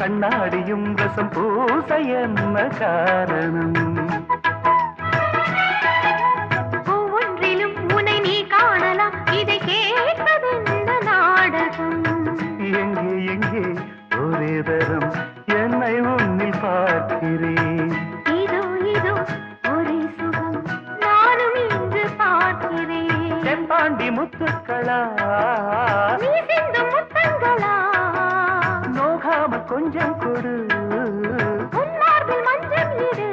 கண்ணாடியும் ரசம் பூச என்ன காரணம்? ஒவ்வொன்றிலும் உன்னை நீ காணலாம், இதை கேட்பது இந்த நாடகம். எங்கே எங்கே ஒரே தரம் என்னை உன்னில் பார்க்கிறேன். இதோ இதோ ஒரே சுகம் நானும் இங்கு பார்க்கிறேன். செம்பாண்டி முத்துக்களா நீ சிந்தும் முத்தங்களா, நோகாம கொஞ்சம் கொடு, உன் மார்பில் மஞ்சள் இடு.